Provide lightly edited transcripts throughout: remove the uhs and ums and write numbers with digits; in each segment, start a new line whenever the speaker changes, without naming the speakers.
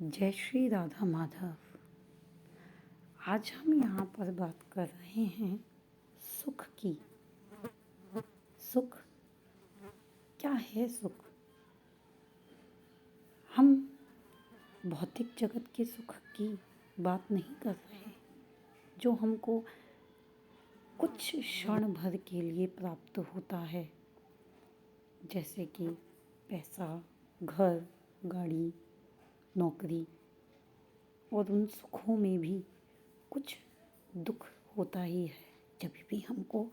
जय श्री राधा माधव। आज हम यहाँ पर बात कर रहे हैं सुख की। सुख क्या है? सुख हम भौतिक जगत के सुख की बात नहीं कर रहे, जो हमको कुछ क्षण भर के लिए प्राप्त होता है, जैसे कि पैसा, घर, गाड़ी, नौकरी। और उन सुखों में भी कुछ दुख होता ही है। जब भी हमको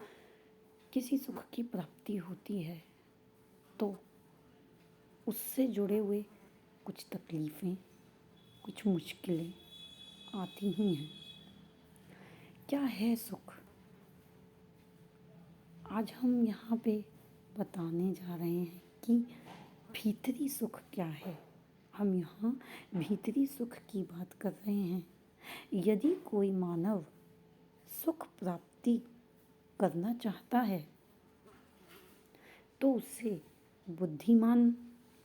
किसी सुख की प्राप्ति होती है तो उससे जुड़े हुए कुछ तकलीफ़ें, कुछ मुश्किलें आती ही हैं। क्या है सुख? आज हम यहाँ पे बताने जा रहे हैं कि भीतरी सुख क्या है। हम यहाँ भीतरी सुख की बात कर रहे हैं। यदि कोई मानव सुख प्राप्ति करना चाहता है तो उसे बुद्धिमान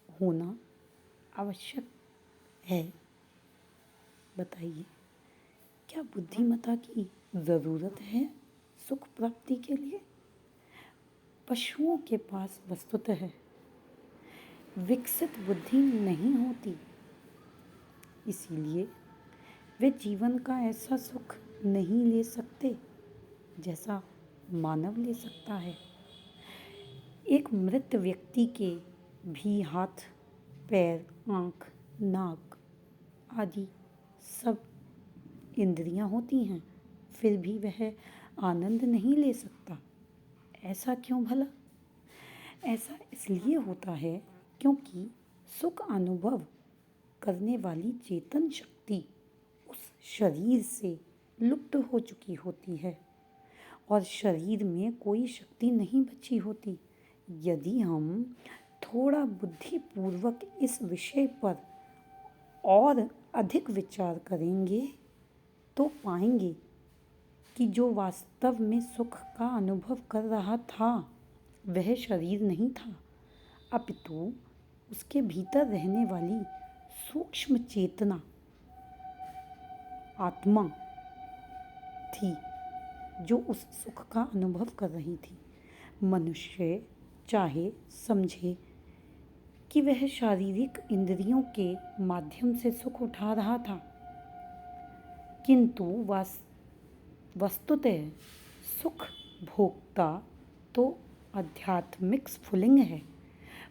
होना आवश्यक है। बताइए, क्या बुद्धिमत्ता की ज़रूरत है सुख प्राप्ति के लिए? पशुओं के पास वस्तुतः विकसित बुद्धि नहीं होती, इसीलिए वे जीवन का ऐसा सुख नहीं ले सकते जैसा मानव ले सकता है। एक मृत व्यक्ति के भी हाथ, पैर, आँख, नाक आदि सब इंद्रियां होती हैं, फिर भी वह आनंद नहीं ले सकता। ऐसा क्यों भला? ऐसा इसलिए होता है क्योंकि सुख अनुभव करने वाली चेतन शक्ति उस शरीर से लुप्त हो चुकी होती है और शरीर में कोई शक्ति नहीं बची होती। यदि हम थोड़ा बुद्धिपूर्वक इस विषय पर और अधिक विचार करेंगे तो पाएंगे कि जो वास्तव में सुख का अनुभव कर रहा था वह शरीर नहीं था, अपितु उसके भीतर रहने वाली सूक्ष्म चेतना आत्मा थी जो उस सुख का अनुभव कर रही थी। मनुष्य चाहे समझे कि वह शारीरिक इंद्रियों के माध्यम से सुख उठा रहा था, किंतु वस्तुतः सुख भोगता तो आध्यात्मिक स्फुलिंग है।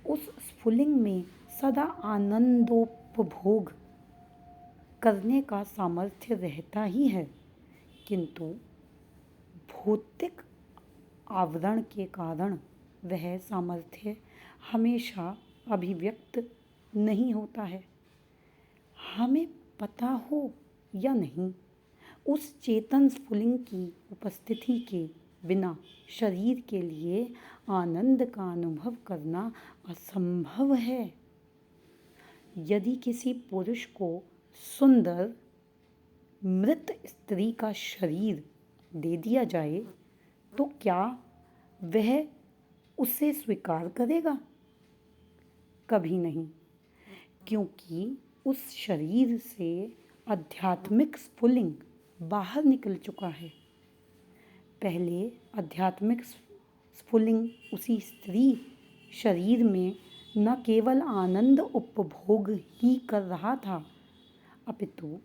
उस स्फुलिंग में सदा आनंदोपभोग करने का सामर्थ्य रहता ही है, किंतु भौतिक आवरण के कारण वह सामर्थ्य हमेशा अभिव्यक्त नहीं होता है। हमें पता हो या नहीं, उस चेतन स्फुलिंग की उपस्थिति के बिना शरीर के लिए आनंद का अनुभव करना असंभव है। यदि किसी पुरुष को सुंदर मृत स्त्री का शरीर दे दिया जाए तो क्या वह उसे स्वीकार करेगा? कभी नहीं, क्योंकि उस शरीर से आध्यात्मिक स्फुलिंग बाहर निकल चुका है। पहले आध्यात्मिक स्फुलिंग उसी स्त्री शरीर में न केवल आनंद उपभोग ही कर रहा था, अपितु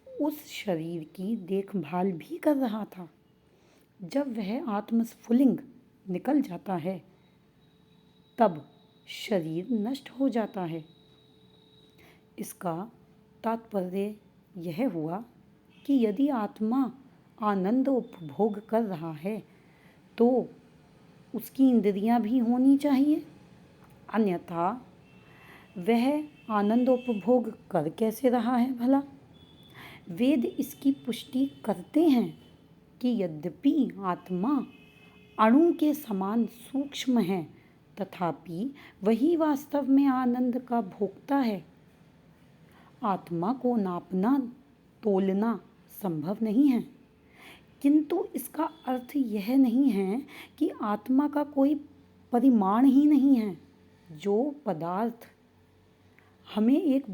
उस शरीर की देखभाल भी कर रहा था। जब वह आत्मस्फुलिंग निकल जाता है तब शरीर नष्ट हो जाता है। इसका तात्पर्य यह हुआ कि यदि आत्मा आनंद उपभोग कर रहा है तो उसकी इंद्रियां भी होनी चाहिए, अन्यथा वह आनंद उपभोग कर कैसे रहा है भला? वेद इसकी पुष्टि करते हैं कि यद्यपि आत्मा अणु के समान सूक्ष्म है, तथापि वही वास्तव में आनंद का भोक्ता है। आत्मा को नापना, तोलना संभव नहीं है, किंतु इसका अर्थ यह नहीं है कि आत्मा का कोई परिमाण ही नहीं है। जो पदार्थ हमें एक